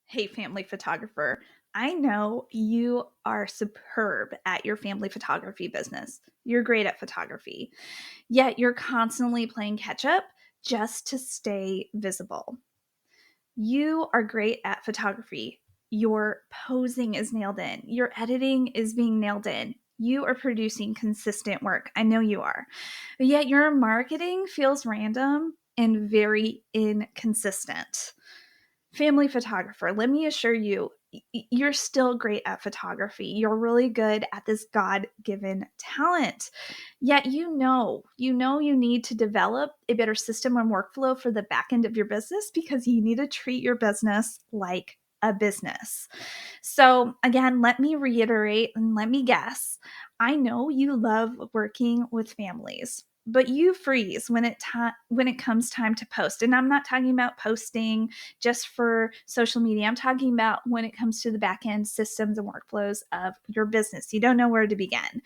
Hey, family photographer. I know you are superb at your family photography business. You're great at photography, yet you're constantly playing catch up just to stay visible. You are great at photography. Your posing is nailed in, your editing is being nailed in. You are producing consistent work. I know you are. But yet your marketing feels random and very inconsistent. Family photographer, let me assure you, you're still great at photography. You're really good at this God given talent. Yet you need to develop a better system and workflow for the back end of your business because you need to treat your business like a business. So, again, let me reiterate and let me guess. I know you love working with families, but you freeze when it comes time to post. And I'm not talking about posting just for social media. I'm talking about when it comes to the back end systems and workflows of your business. You don't know where to begin.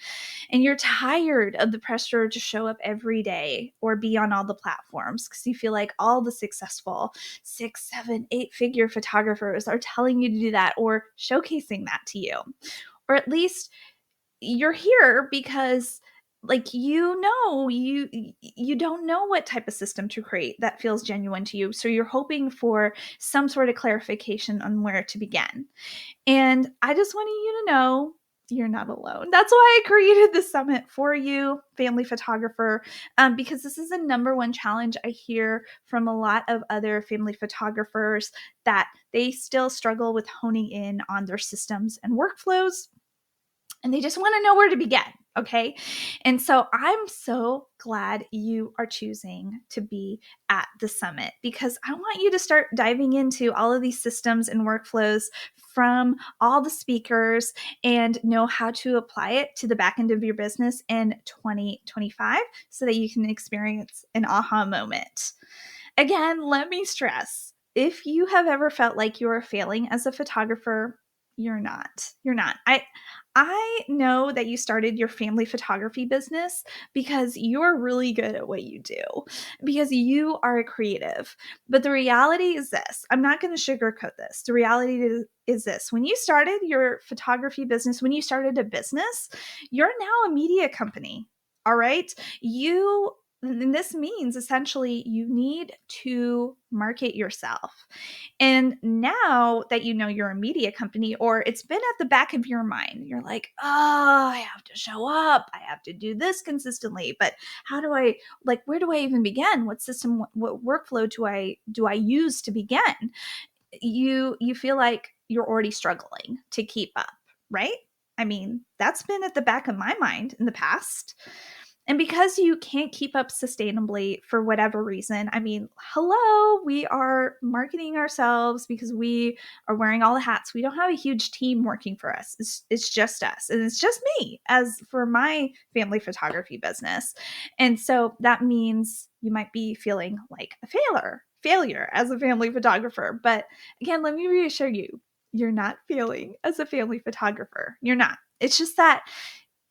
And you're tired of the pressure to show up every day or be on all the platforms because you feel like all the successful 6, 7, 8 figure photographers are telling you to do that or showcasing that to you. Or at least you're here because you don't know what type of system to create that feels genuine to you, so you're hoping for some sort of clarification on where to begin. And I just wanted you to know you're not alone. That's why I created the summit for you, family photographer, because this is the number one challenge I hear from a lot of other family photographers, that they still struggle with honing in on their systems and workflows, and they just want to know where to begin. Okay. And so I'm so glad you are choosing to be at the summit because I want you to start diving into all of these systems and workflows from all the speakers and know how to apply it to the back end of your business in 2025 so that you can experience an aha moment. Again, let me stress, if you have ever felt like you are failing as a photographer, you're not. You're not. I know that you started your family photography business because you're really good at what you do, because you are a creative. But the reality is this, I'm not going to sugarcoat this. The reality is this: when you started your photography business, when you started a business, you're now a media company. All right. And this means essentially you need to market yourself. And now that you know you're a media company, or it's been at the back of your mind, you're like, oh, I have to show up. I have to do this consistently. But how do I, like, where do I even begin? What system, what workflow do I use to begin? You feel like you're already struggling to keep up, right? I mean, that's been at the back of my mind in the past. And because you can't keep up sustainably for whatever reason, I mean, hello, we are marketing ourselves because we are wearing all the hats. We don't have a huge team working for us. It's just us. And it's just me as for my family photography business. And so that means you might be feeling like a failure as a family photographer. But again, let me reassure you, you're not failing as a family photographer. You're not. It's just that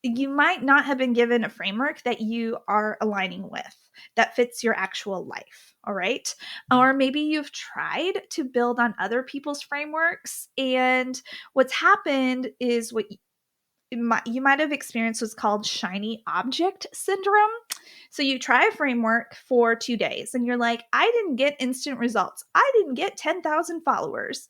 you might not have been given a framework that you are aligning with that fits your actual life. All right. Or maybe you've tried to build on other people's frameworks. And what's happened is you might have experienced what's called shiny object syndrome. So you try a framework for 2 days and you're like, I didn't get instant results. I didn't get 10,000 followers.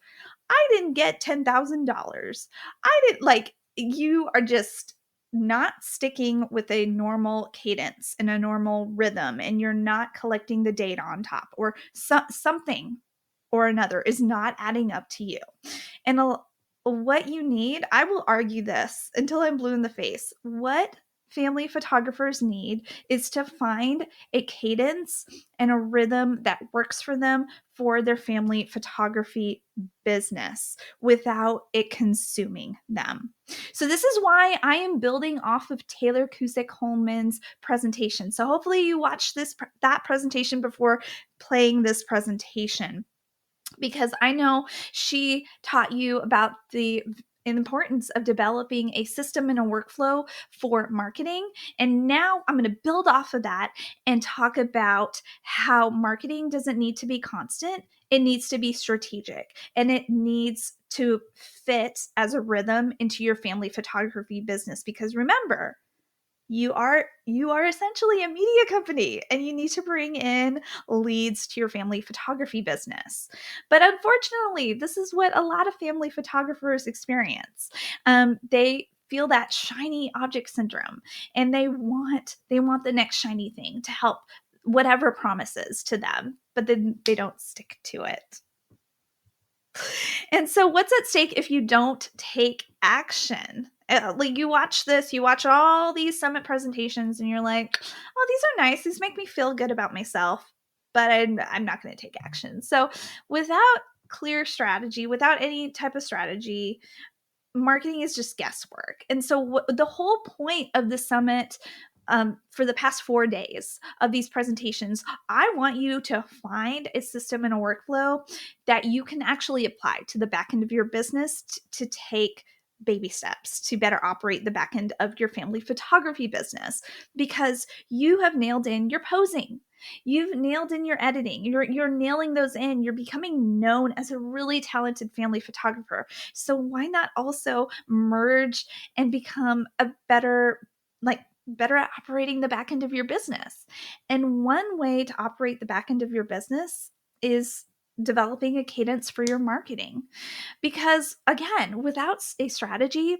I didn't get $10,000. I didn't like, you are just not sticking with a normal cadence and a normal rhythm, and you're not collecting the data on top, or something or another is not adding up to you. And what you need, I will argue this until I'm blue in the face. What family photographers need is to find a cadence and a rhythm that works for them for their family photography business without it consuming them. So this is why I am building off of Taylor Kusick Holman's presentation. So hopefully you watched that presentation before playing this presentation, because I know she taught you about the importance of developing a system and a workflow for marketing. And now I'm going to build off of that and talk about how marketing doesn't need to be constant. It needs to be strategic, and it needs to fit as a rhythm into your family photography business, because remember, you are essentially a media company, and you need to bring in leads to your family photography business. But unfortunately, this is what a lot of family photographers experience. They feel that shiny object syndrome, and they want the next shiny thing to help whatever promises to them, but then they don't stick to it. And so, what's at stake if you don't take action? Like, you watch all these summit presentations, and you're like, oh, these are nice. These make me feel good about myself, but I'm not going to take action. So, without clear strategy, without any type of strategy, marketing is just guesswork. And so, the whole point of the summit, for the past 4 days of these presentations, I want you to find a system and a workflow that you can actually apply to the back end of your business to take baby steps to better operate the back end of your family photography business, because you have nailed in your posing. You've nailed in your editing. You're nailing those in. You're becoming known as a really talented family photographer. So why not also merge and become a better at operating the back end of your business? And one way to operate the back end of your business is developing a cadence for your marketing. Because again, without a strategy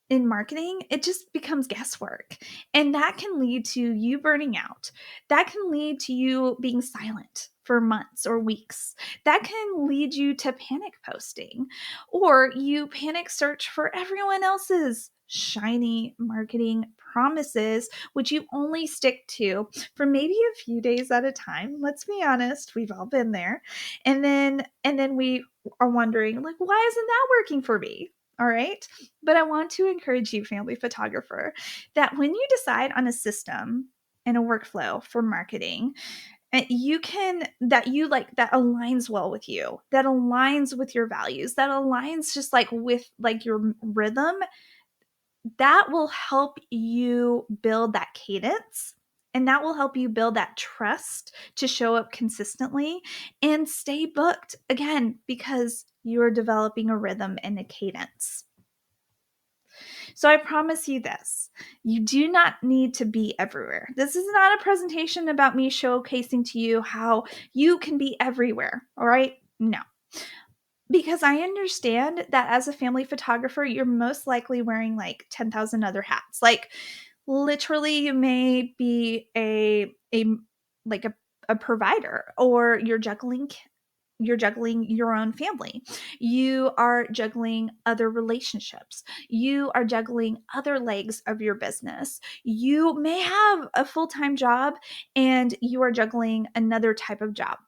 in marketing, it just becomes guesswork. And that can lead to you burning out. That can lead to you being silent for months or weeks. That can lead you to panic posting, or you panic search for everyone else's shiny marketing promises, which you only stick to for maybe a few days at a time. Let's be honest, we've all been there. And then we are wondering, like, why isn't that working for me? All right. But I want to encourage you, family photographer, that when you decide on a system and a workflow for marketing, you can that you like that aligns well with you, that aligns with your values, that aligns just like with like your rhythm, that will help you build that cadence, and that will help you build that trust to show up consistently and stay booked again, because you're developing a rhythm and a cadence. So I promise you this, you do not need to be everywhere. This is not a presentation about me showcasing to you how you can be everywhere, all right? No. Because I understand that as a family photographer, you're most likely wearing like 10,000 other hats. Like, literally, you may be a like a provider, or you're juggling your own family. You are juggling other relationships. You are juggling other legs of your business. You may have a full-time job, and you are juggling another type of job.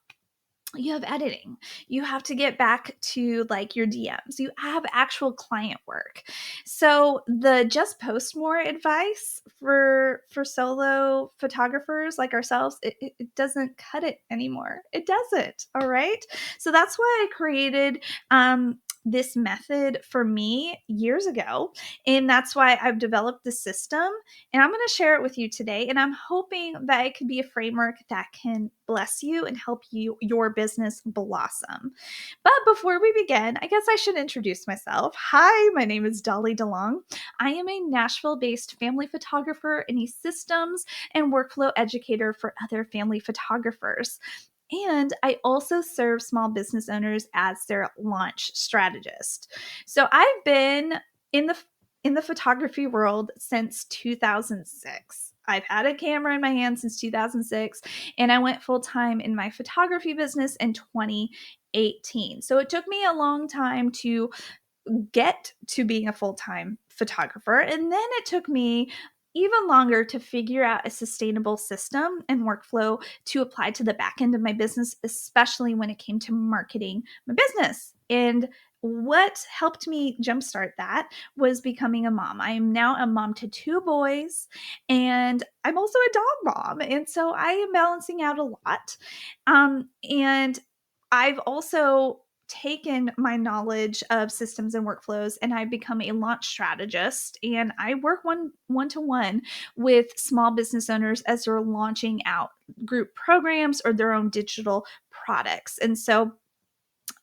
You have editing. You have to get back to like your DMs. You have actual client work. So the just post more advice for solo photographers like ourselves, it doesn't cut it anymore. It doesn't. All right. So that's why I created this method for me years ago. And that's why I've developed the system, and I'm going to share it with you today. And I'm hoping that it could be a framework that can bless you and help your business blossom. But before we begin, I guess I should introduce myself. Hi, my name is Dolly DeLong. I am a Nashville-based family photographer and a systems and workflow educator for other family photographers. And I also serve small business owners as their launch strategist. So I've been in the photography world since 2006. I've had a camera in my hand since 2006, and I went full time in my photography business in 2018. So it took me a long time to get to being a full-time photographer, and then it took me even longer to figure out a sustainable system and workflow to apply to the back end of my business, especially when it came to marketing my business. And what helped me jumpstart that was becoming a mom. I am now a mom to two boys, and I'm also a dog mom. And so I am balancing out a lot. And I've also taken my knowledge of systems and workflows and I've become a launch strategist. And I work one to one with small business owners as they're launching out group programs or their own digital products. And so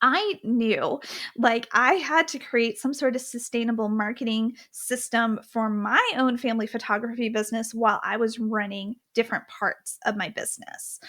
I knew like I had to create some sort of sustainable marketing system for my own family photography business while I was running different parts of my business.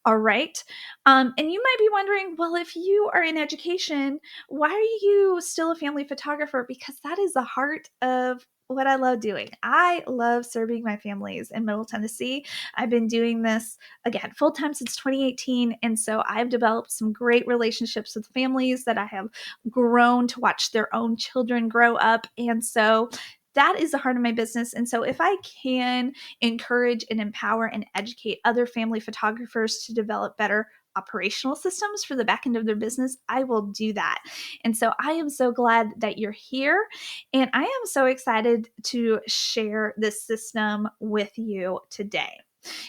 All right. And you might be wondering, well, if you are in education, why are you still a family photographer? Because that is the heart of what I love doing. I love serving my families in Middle Tennessee. I've been doing this again full time since 2018. And so I've developed some great relationships with families that I have grown to watch their own children grow up. And so that is the heart of my business. And so if I can encourage and empower and educate other family photographers to develop better operational systems for the back end of their business, I will do that. And so I am so glad that you're here. And I am so excited to share this system with you today.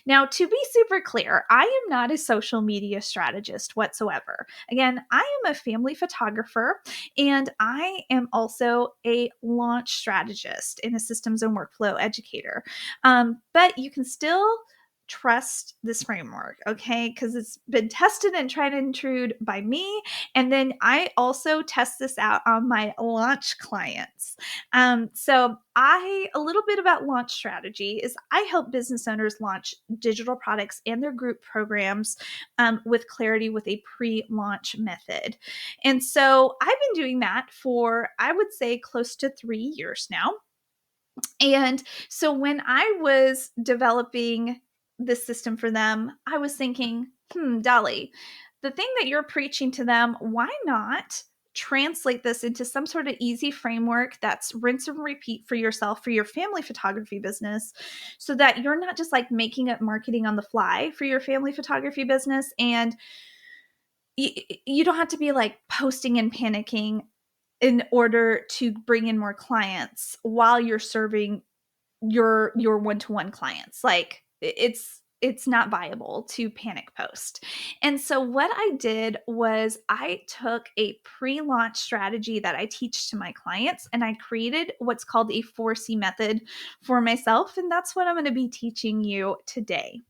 Now, to be super clear, I am not a social media strategist whatsoever. Again, I am a family photographer and I am also a launch strategist and a systems and workflow educator. But you can still trust this framework, okay? Because it's been tested and tried and true by me. And then I also test this out on my launch clients. A little bit about launch strategy is I help business owners launch digital products and their group programs with clarity with a pre-launch method. And so I've been doing that for, I would say, close to 3 years now. And so when I was developing this system for them, I was thinking, Dolly, the thing that you're preaching to them, why not translate this into some sort of easy framework that's rinse and repeat for yourself, for your family photography business, so that you're not just like making up marketing on the fly for your family photography business. And you don't have to be like posting and panicking in order to bring in more clients while you're serving your one-to-one clients. Like it's not viable to panic post. And so what I did was I took a pre-launch strategy that I teach to my clients and I created what's called a 4C method for myself, and that's what I'm going to be teaching you today.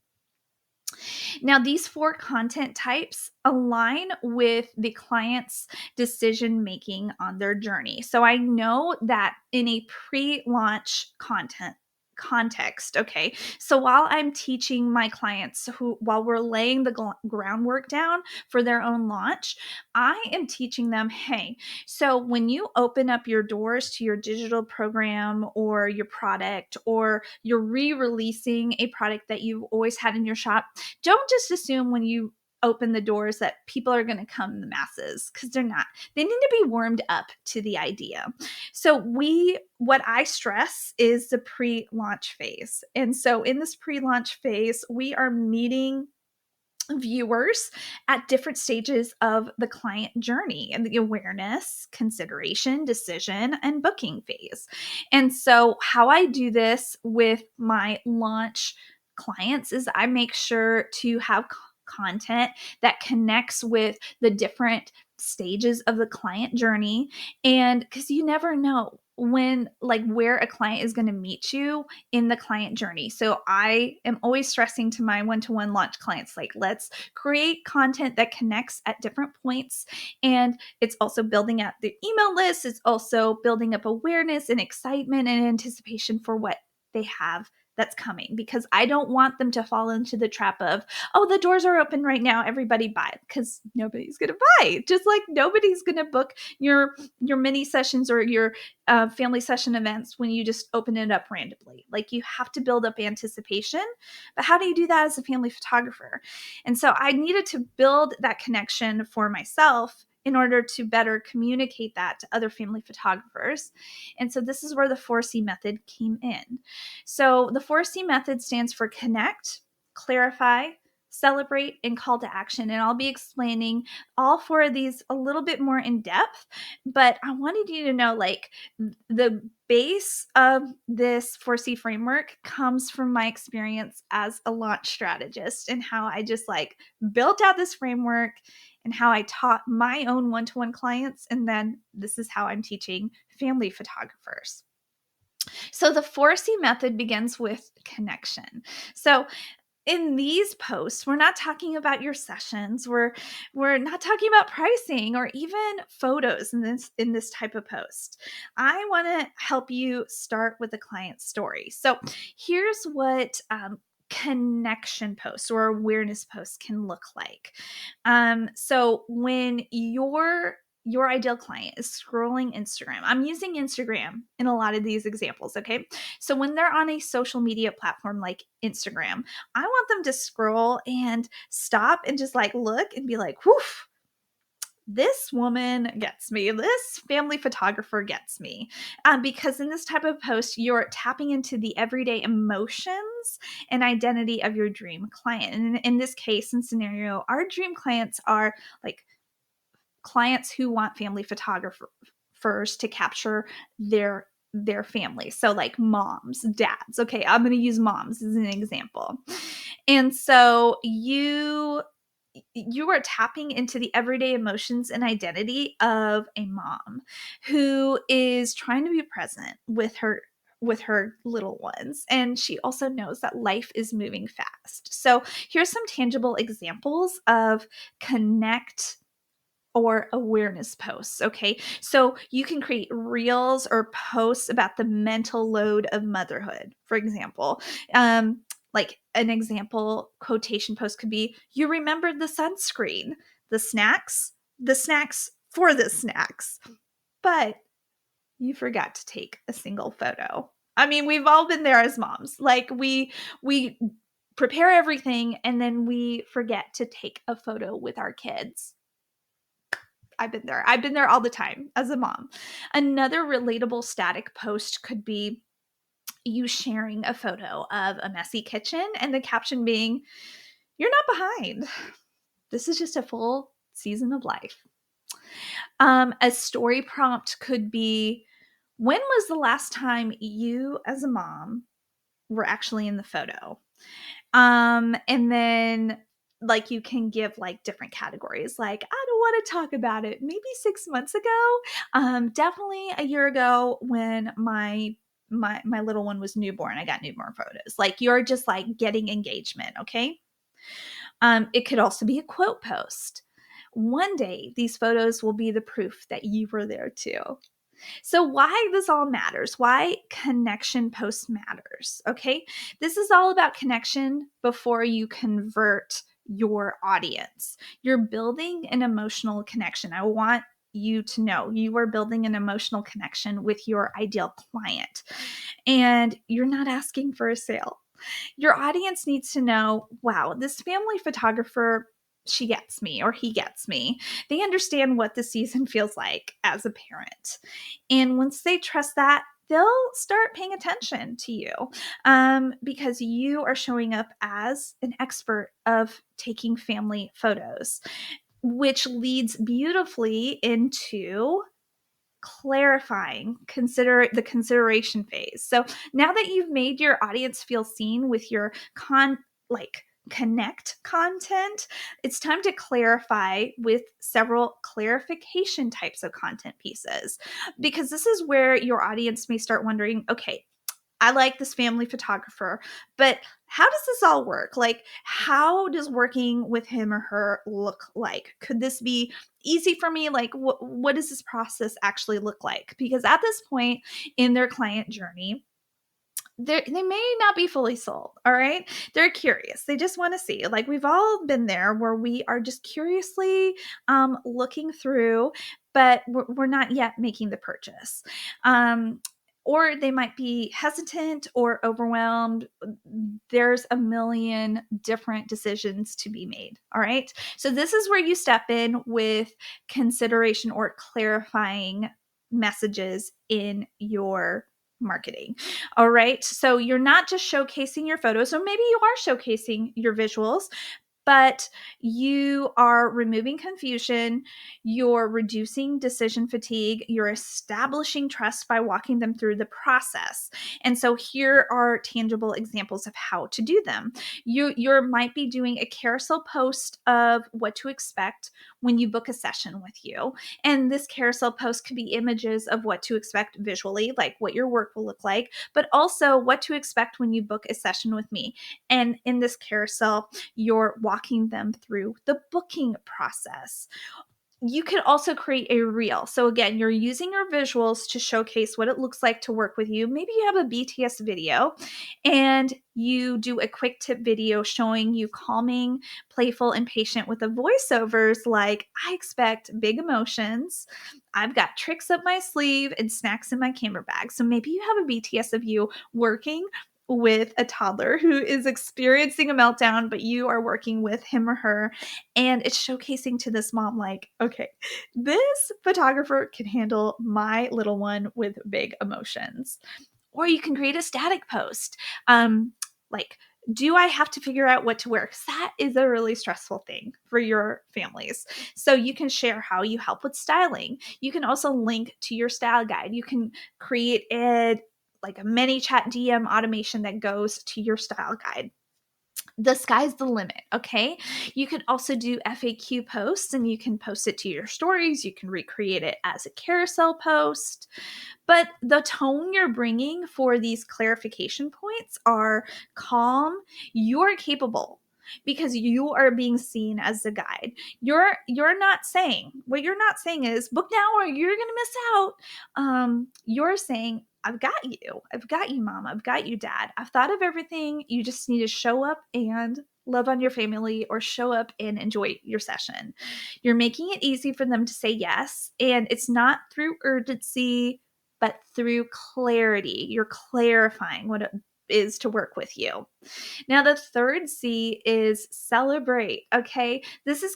Now, these 4 content types align with the client's decision making on their journey. So I know that in a pre-launch context, okay, so while I'm teaching my clients while we're laying the groundwork down for their own launch, I am teaching them, hey, so when you open up your doors to your digital program or your product, or you're re-releasing a product that you've always had in your shop, don't just assume when you open the doors that people are going to come in the masses, because they're not. They need to be warmed up to the idea. So what I stress is the pre-launch phase. And so in this pre-launch phase, we are meeting viewers at different stages of the client journey and the awareness, consideration, decision, and booking phase. And so how I do this with my launch clients is I make sure to have content that connects with the different stages of the client journey. And because you never know when, like, where a client is going to meet you in the client journey. So I am always stressing to my one-to-one launch clients, like, let's create content that connects at different points. And it's also building up the email list. It's also building up awareness and excitement and anticipation for what they have that's coming, because I don't want them to fall into the trap of, oh, the doors are open right now, everybody buy, because nobody's going to buy. Just like nobody's going to book your mini sessions or your family session events when you just open it up randomly. Like, you have to build up anticipation. But how do you do that as a family photographer? And so I needed to build that connection for myself in order to better communicate that to other family photographers. And so this is where the 4C method came in. So the 4C method stands for connect, clarify, celebrate, and call to action. And I'll be explaining all 4 of these a little bit more in depth, but I wanted you to know, like, the base of this 4C framework comes from my experience as a launch strategist and how I just like built out this framework and how I taught my own one-to-one clients. And then this is how I'm teaching family photographers. So the 4C method begins with connection. So in these posts, we're not talking about your sessions. We're not talking about pricing or even photos in this type of post. I want to help you start with the client story. So here's what connection posts or awareness posts can look like. So when your ideal client is scrolling Instagram. I'm using Instagram in a lot of these examples, okay? So when they're on a social media platform like Instagram, I want them to scroll and stop and just like look and be like, whew, this woman gets me. This family photographer gets me. Because in this type of post, you're tapping into the everyday emotions and identity of your dream client. And in this case and scenario, our dream clients are like clients who want family photographers to capture their family. So like moms, dads. Okay, I'm going to use moms as an example. And so you are tapping into the everyday emotions and identity of a mom who is trying to be present with her little ones, and she also knows that life is moving fast. So here's some tangible examples of connect or awareness posts. Okay. So you can create reels or posts about the mental load of motherhood, for example. Like an example quotation post could be, you remembered the sunscreen, the snacks for the snacks, but you forgot to take a single photo. I mean, we've all been there as moms. Like we prepare everything and then we forget to take a photo with our kids. I've been there. I've been there all the time as a mom. Another relatable static post could be you sharing a photo of a messy kitchen and the caption being, you're not behind. This is just a full season of life. A story prompt could be, when was the last time you as a mom were actually in the photo? And then like you can give like different categories. Like, I don't want to talk about it. Maybe 6 months ago. Definitely a year ago when my little one was newborn. I got newborn photos. Like you're just like getting engagement, okay? It could also be a quote post. One day these photos will be the proof that you were there too. So why this all matters, why connection post matters, okay? This is all about connection before you convert your audience. You're building an emotional connection. I want you to know you are building an emotional connection with your ideal client, and you're not asking for a sale. Your audience needs to know, wow, this family photographer, she gets me or he gets me. They understand what the season feels like as a parent. And once they trust that, they'll start paying attention to you because you are showing up as an expert of taking family photos, which leads beautifully into clarifying the consideration phase. So now that you've made your audience feel seen with your connect content, it's time to clarify with several clarification types of content pieces, because this is where your audience may start wondering, okay, I like this family photographer, but how does this all work? Like, how does working with him or her look like? Could this be easy for me? Like, what does this process actually look like? Because at this point in their client journey, they may not be fully sold. All right. They're curious. They just want to see. Like, we've all been there where we are just curiously looking through, but we're not yet making the purchase. Or they might be hesitant or overwhelmed. There's a million different decisions to be made. All right. So this is where you step in with consideration or clarifying messages in your marketing. All right. So you're not just showcasing your photos, or maybe you are showcasing your visuals, but you are removing confusion, you're reducing decision fatigue, you're establishing trust by walking them through the process. And so here are tangible examples of how to do them. You might be doing a carousel post of what to expect when you book a session with you. And this carousel post could be images of what to expect visually, like what your work will look like, but also what to expect when you book a session with me. And in this carousel, you're walking them through the booking process. You can also create a reel. So again, you're using your visuals to showcase what it looks like to work with you. Maybe you have a BTS video and you do a quick tip video showing you calming, playful, and patient with the voiceovers like, I expect big emotions. I've got tricks up my sleeve and snacks in my camera bag. So maybe you have a BTS of you working with a toddler who is experiencing a meltdown, but you are working with him or her. And it's showcasing to this mom, like, okay, this photographer can handle my little one with big emotions. Or you can create a static post. Like, do I have to figure out what to wear? Because that is a really stressful thing for your families. So you can share how you help with styling. You can also link to your style guide. You can create like a mini chat DM automation that goes to your style guide. The sky's the limit, okay? You can also do FAQ posts and you can post it to your stories. You can recreate it as a carousel post. But the tone you're bringing for these clarification points are calm, you're capable because you are being seen as the guide. You're not saying, what you're not saying is book now or you're going to miss out. You're saying, I've got you. I've got you, mom. I've got you, dad. I've thought of everything. You just need to show up and love on your family or show up and enjoy your session. You're making it easy for them to say yes. And it's not through urgency, but through clarity. You're clarifying what it is to work with you. Now, the third C is celebrate. Okay. This is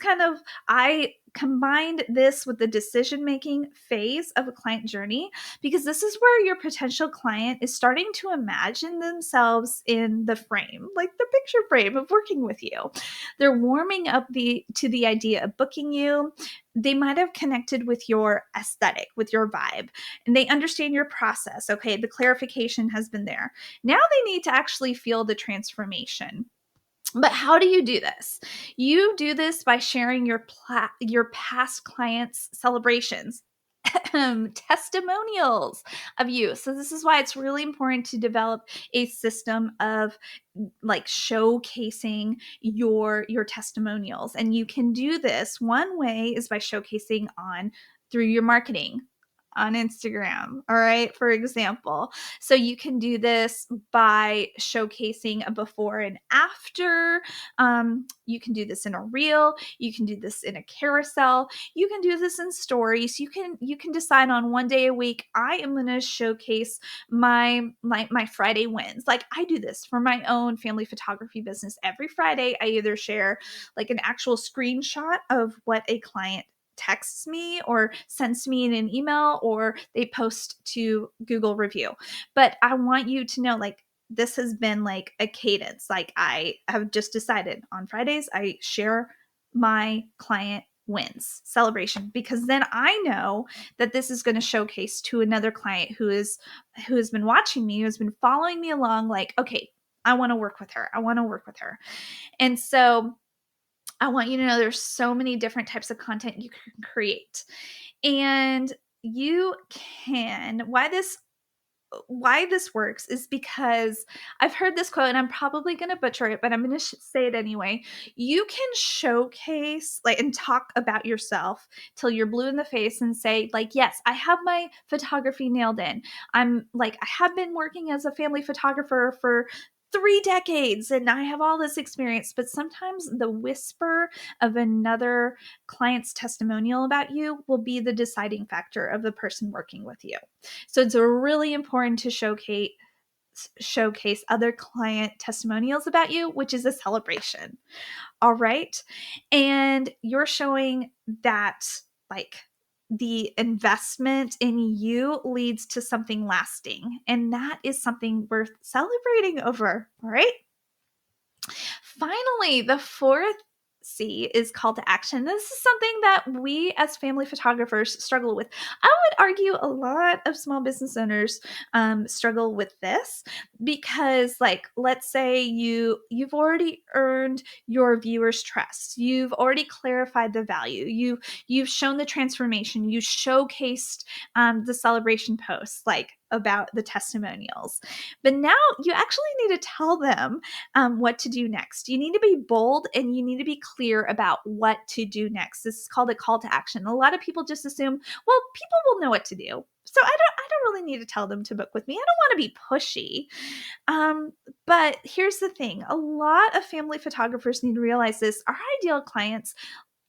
I combined this with the decision-making phase of a client journey because this is where your potential client is starting to imagine themselves in the frame, like the picture frame of working with you. They're warming up to the idea of booking you. They might have connected with your aesthetic, with your vibe, and they understand your process. Okay, the clarification has been there. Now they need to actually feel the transformation. But how do you do this? You do this by sharing your past clients' celebrations, testimonials of you. So this is why it's really important to develop a system of like showcasing your testimonials. And you can do this. One way is by showcasing through your marketing on Instagram, all right, for example. So you can do this by showcasing a before and after. You can do this in a reel. You can do this in a carousel. You can do this in stories. You can decide on one day a week, I am going to showcase my Friday wins. Like I do this for my own family photography business. Every Friday, I either share like an actual screenshot of what a client texts me or sends me in an email or they post to Google review. But I want you to know, like, this has been like a cadence. Like I have just decided on Fridays, I share my client wins celebration because then I know that this is going to showcase to another client who has been watching me, who has been following me along, like, okay, I want to work with her. I want to work with her. And so I want you to know there's so many different types of content you can create. And you can, why this works is because I've heard this quote and I'm probably going to butcher it, but I'm going to say it anyway. You can showcase like and talk about yourself till you're blue in the face and say like, yes, I have my photography nailed in. I'm like, I have been working as a family photographer for 3 decades and I have all this experience, but sometimes the whisper of another client's testimonial about you will be the deciding factor of the person working with you. So it's really important to showcase other client testimonials about you, which is a celebration. All right. And you're showing that like the investment in you leads to something lasting. And that is something worth celebrating over. All right. Finally, the fourth C is call to action. This is something that we as family photographers struggle with. I would argue a lot of small business owners struggle with this because, like, let's say you've already earned your viewers' trust. You've already clarified the value. You've shown the transformation. You showcased the celebration posts, like about the testimonials. But now you actually need to tell them what to do next. You need to be bold and you need to be clear about what to do next. This is called a call to action. A lot of people just assume, well, people will know what to do. So I don't really need to tell them to book with me. I don't want to be pushy. But here's the thing. A lot of family photographers need to realize this. Our ideal clients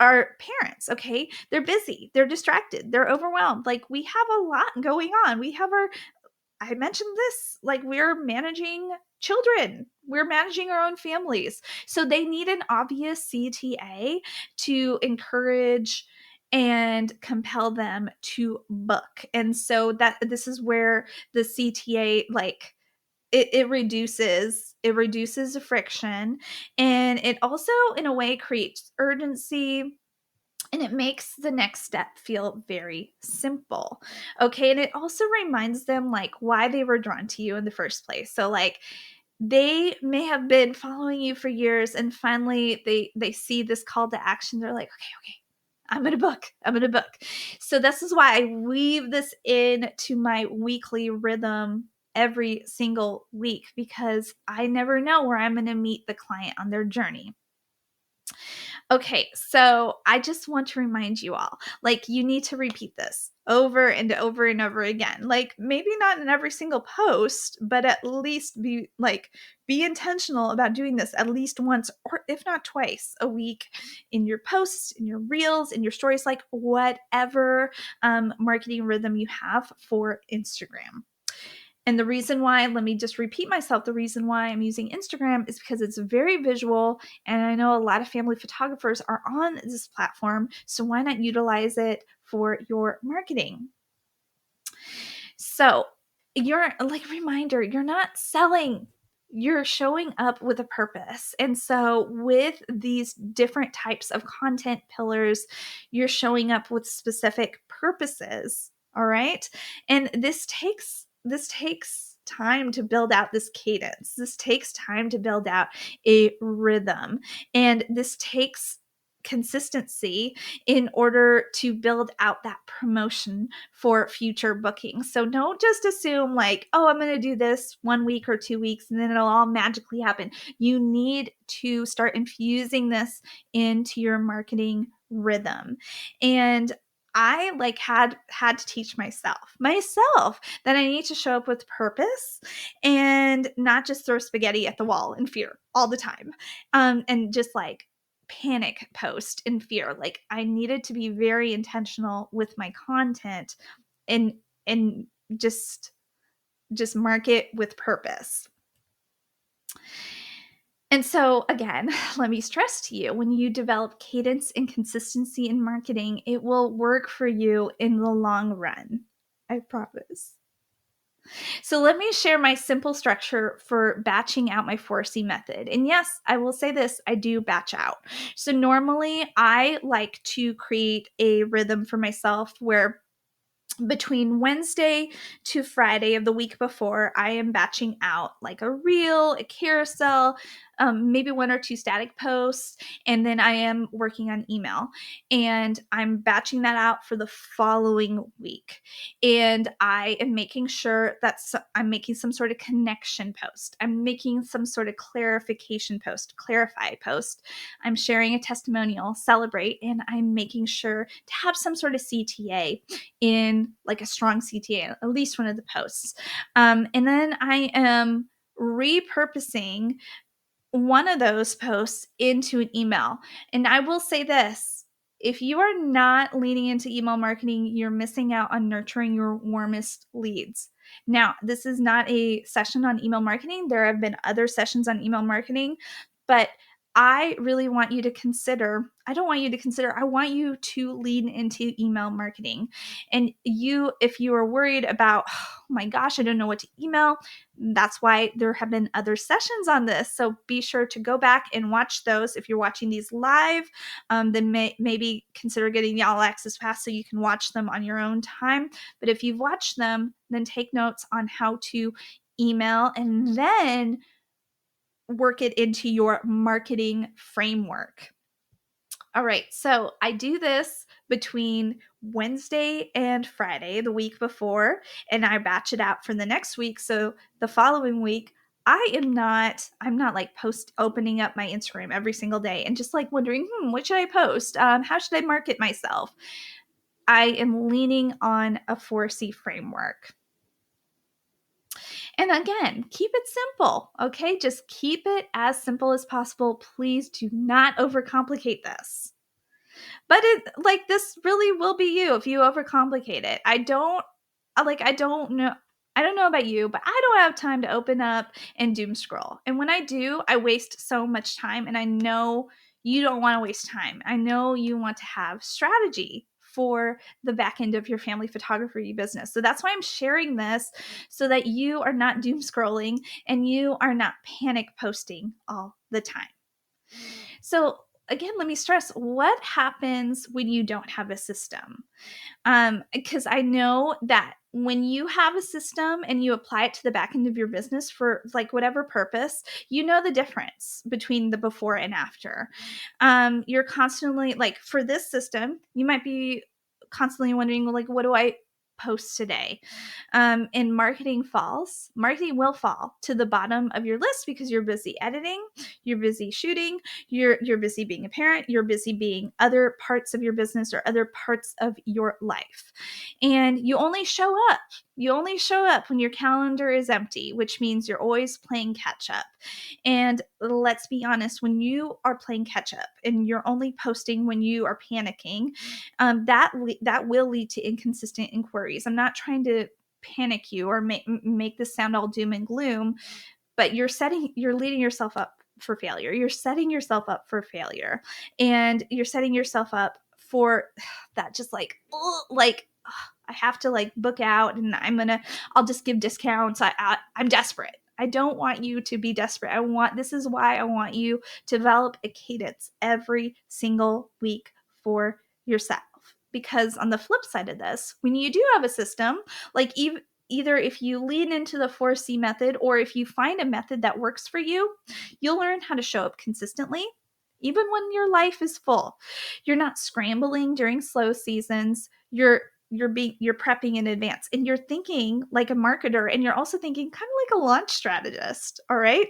are parents, okay? They're busy, they're distracted, they're overwhelmed. Like, we have a lot going on. I mentioned this, like, we're managing children, we're managing our own families. So they need an obvious CTA to encourage and compel them to book. And so that this is where the CTA, like, it reduces the friction, and it also in a way creates urgency, and it makes the next step feel very simple. Okay. And it also reminds them, like, why they were drawn to you in the first place. So, like, they may have been following you for years, and finally they see this call to action. They're like, okay, I'm gonna book. So this is why I weave this into my weekly rhythm every single week, because I never know where I'm gonna meet the client on their journey. Okay, so I just want to remind you all, like, you need to repeat this over and over and over again. Like, maybe not in every single post, but at least be intentional about doing this at least once, or if not twice a week, in your posts, in your reels, in your stories, like whatever marketing rhythm you have for Instagram. And the reason why, let me just repeat myself, the reason why I'm using Instagram is because it's very visual. And I know a lot of family photographers are on this platform. So why not utilize it for your marketing? So, you're like, reminder, you're not selling, you're showing up with a purpose. And so with these different types of content pillars, you're showing up with specific purposes. All right. And this takes time to build out this cadence. This takes time to build out a rhythm. And this takes consistency in order to build out that promotion for future bookings. So don't just assume, like, oh, I'm going to do this 1 week or 2 weeks and then it'll all magically happen. You need to start infusing this into your marketing rhythm. And I, like, had to teach myself that I need to show up with purpose and not just throw spaghetti at the wall in fear all the time. And just, like, panic post in fear. Like, I needed to be very intentional with my content and and just market with purpose. And so, again, let me stress to you, when you develop cadence and consistency in marketing, it will work for you in the long run. I promise. So let me share my simple structure for batching out my 4C method. And yes, I will say this, I do batch out. So normally I like to create a rhythm for myself where between Wednesday to Friday of the week before, I am batching out like a reel, a carousel, maybe one or two static posts, and then I am working on email. And I'm batching that out for the following week. And I am making sure that I'm making some sort of connection post. I'm making some sort of clarification post, clarify post. I'm sharing a testimonial, celebrate, and I'm making sure to have some sort of CTA in, like, a strong CTA, at least one of the posts. And then I am repurposing one of those posts into an email. And I will say this, if you are not leaning into email marketing, you're missing out on nurturing your warmest leads. Now, this is not a session on email marketing. There have been other sessions on email marketing, but I really want you to consider, I don't want you to consider, I want you to lean into email marketing. And if you are worried about, oh my gosh, I don't know what to email, that's why there have been other sessions on this. So be sure to go back and watch those. If you're watching these live, then maybe consider getting the all access pass so you can watch them on your own time. But if you've watched them, then take notes on how to email and then work it into your marketing framework. All right, so I do this between Wednesday and Friday, the week before, and I batch it out for the next week. So the following week, I'm not like opening up my Instagram every single day and just like wondering, what should I post? How should I market myself? I am leaning on a 4C framework. And again, keep it simple, okay? Just keep it as simple as possible. Please do not overcomplicate this. But this really will be you if you overcomplicate it. I don't know. I don't know about you, but I don't have time to open up and doom scroll. And when I do, I waste so much time. And I know you don't want to waste time. I know you want to have strategy for the back end of your family photography business. So that's why I'm sharing this so that you are not doom scrolling and you are not panic posting all the time. So again, let me stress what happens when you don't have a system. Because I know that when you have a system and you apply it to the back end of your business for like whatever purpose, you know the difference between the before and after. You're constantly like, for this system, you might be constantly wondering, like, what do I post today? And marketing will fall to the bottom of your list because you're busy editing, you're busy shooting, you're busy being a parent, you're busy being other parts of your business or other parts of your life. And you only show up when your calendar is empty, which means you're always playing catch up. And let's be honest, when you are playing catch up and you're only posting when you are panicking, that will lead to inconsistent inquiries. I'm not trying to panic you or make this sound all doom and gloom, but you're leading yourself up for failure. You're setting yourself up for failure, and you're setting yourself up for that just I have to like book out and I'll just give discounts. I'm desperate. I don't want you to be desperate. This is why I want you to develop a cadence every single week for yourself. Because on the flip side of this, when you do have a system, like either if you lean into the 4C method or if you find a method that works for you, you'll learn how to show up consistently, even when your life is full. You're not scrambling during slow seasons. You're prepping in advance and you're thinking like a marketer and you're also thinking kind of like a launch strategist, all right?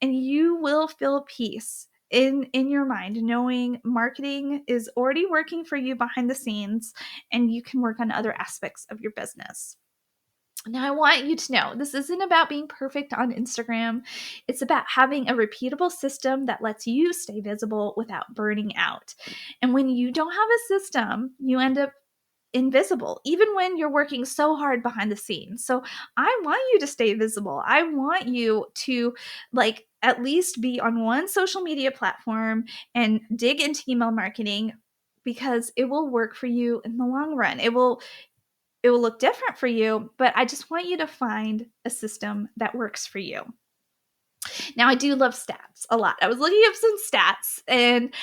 And you will feel peace in your mind knowing marketing is already working for you behind the scenes and you can work on other aspects of your business. Now, I want you to know this isn't about being perfect on Instagram. It's about having a repeatable system that lets you stay visible without burning out. And when you don't have a system, you end up invisible, even when you're working so hard behind the scenes. So I want you to stay visible. I want you to like at least be on one social media platform and dig into email marketing because it will work for you in the long run. It will look different for you, but I just want you to find a system that works for you. Now, I do love stats a lot. I was looking up some stats, and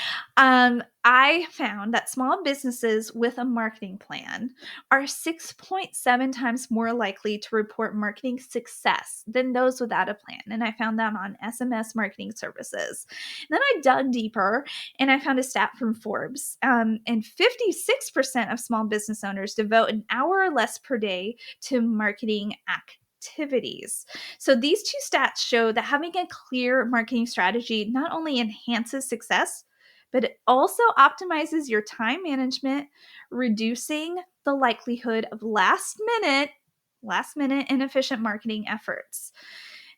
I found that small businesses with a marketing plan are 6.7 times more likely to report marketing success than those without a plan. And I found that on SMS marketing services. And then I dug deeper, and I found a stat from Forbes. And 56% of small business owners devote an hour or less per day to marketing activities. So these two stats show that having a clear marketing strategy not only enhances success, but it also optimizes your time management, reducing the likelihood of last minute inefficient marketing efforts.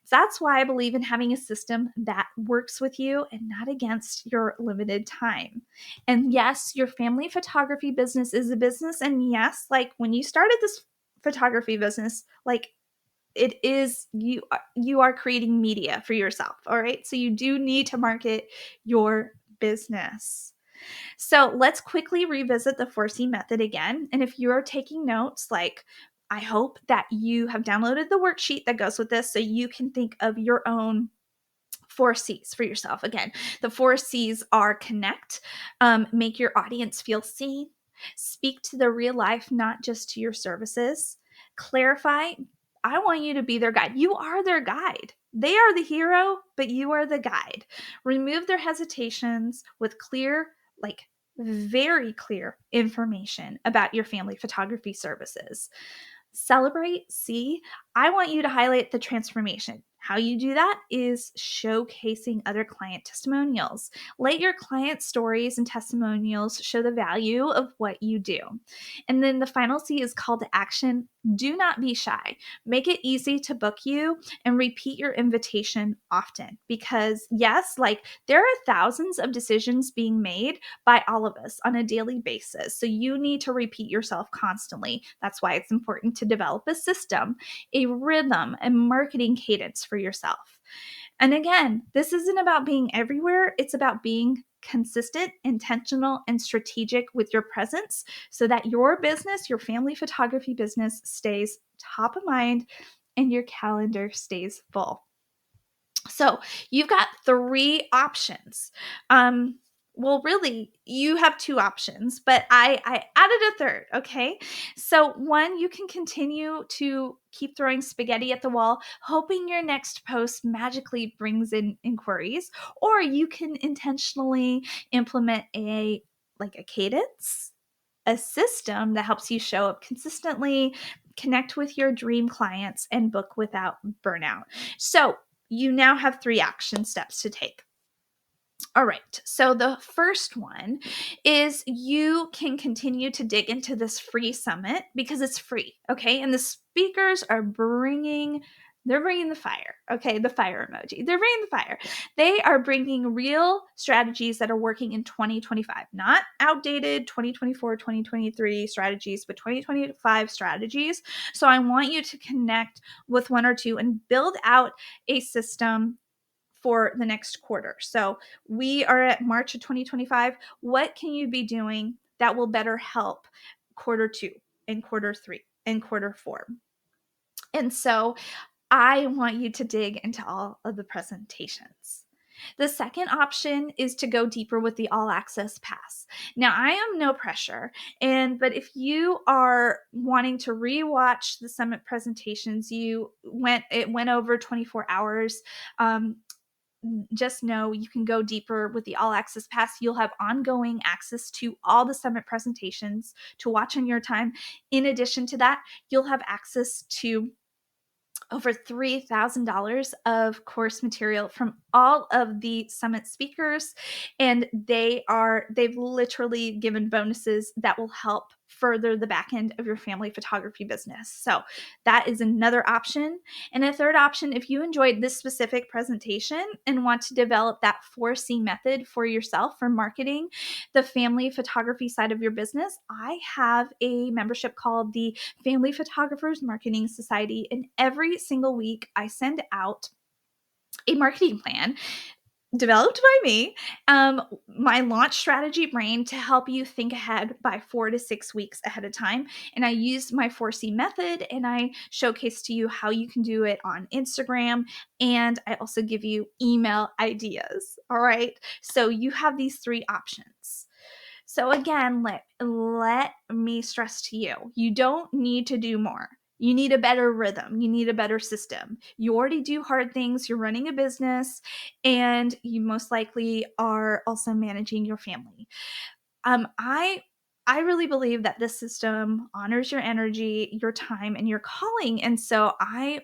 That's why I believe in having a system that works with you and not against your limited time. And yes, your family photography business is a business. And yes, like when you started this photography business, like it is you are creating media for yourself, all right? So you do need to market your business. So let's quickly revisit the 4C method again. And if you're taking notes, like I hope that you have downloaded the worksheet that goes with this so you can think of your own 4C's for yourself. Again, the 4C's are connect, make your audience feel seen, speak to the real life, not just to your services, clarify. I want you to be their guide. You are their guide. They are the hero, but you are the guide. Remove their hesitations with clear, like very clear information about your family photography services. Celebrate, see, I want you to highlight the transformation. How you do that is showcasing other client testimonials. Let your client stories and testimonials show the value of what you do. And then the final C is call to action. Do not be shy. Make it easy to book you and repeat your invitation often because, yes, like there are thousands of decisions being made by all of us on a daily basis. So you need to repeat yourself constantly. That's why it's important to develop a system, a rhythm, and marketing cadence for yourself. And again, this isn't about being everywhere, it's about being consistent, intentional, and strategic with your presence so that your business, your family photography business, stays top of mind and your calendar stays full. So you've got 3 options. Well, really, you have 2 options, but I added a third, okay? So one, you can continue to keep throwing spaghetti at the wall, hoping your next post magically brings in inquiries, or you can intentionally implement a cadence, a system that helps you show up consistently, connect with your dream clients, and book without burnout. So you now have 3 action steps to take. All right. So the first one is you can continue to dig into this free summit because it's free. Okay. And the speakers are they're bringing the fire. Okay. The fire emoji. They're bringing the fire. They are bringing real strategies that are working in 2025, not outdated 2024, 2023 strategies, but 2025 strategies. So I want you to connect with 1 or 2 and build out a system for the next quarter. So we are at March of 2025. What can you be doing that will better help quarter 2 and quarter 3 and quarter 4? And so I want you to dig into all of the presentations. The second option is to go deeper with the all access pass. Now, I am no pressure, but if you are wanting to rewatch the summit presentations, it went over 24 hours. Just know you can go deeper with the all access pass. You'll have ongoing access to all the summit presentations to watch on your time. In addition to that, you'll have access to over $3,000 of course material from all of the summit speakers, and they've literally given bonuses that will help further the back end of your family photography business. So that is another option. And a third option, if you enjoyed this specific presentation and want to develop that 4C method for yourself for marketing the family photography side of your business, I have a membership called the Family Photographers Marketing Society, and every single week I send out a marketing plan developed by me, my launch strategy brain to help you think ahead by 4 to 6 weeks ahead of time. And I use my 4C method and I showcase to you how you can do it on Instagram. And I also give you email ideas. All right. So you have these 3 options. So again, let me stress to you, you don't need to do more. You need a better rhythm. You need a better system. You already do hard things. You're running a business, and you most likely are also managing your family. I really believe that this system honors your energy, your time, and your calling. And so I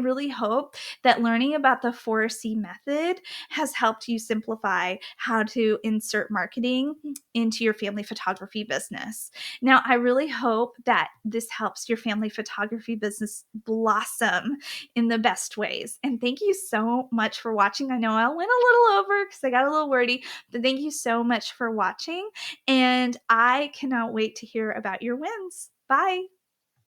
really hope that learning about the 4C method has helped you simplify how to insert marketing into your family photography business. Now, I really hope that this helps your family photography business blossom in the best ways. And thank you so much for watching. I know I went a little over because I got a little wordy, but thank you so much for watching. And I cannot wait to hear about your wins. Bye.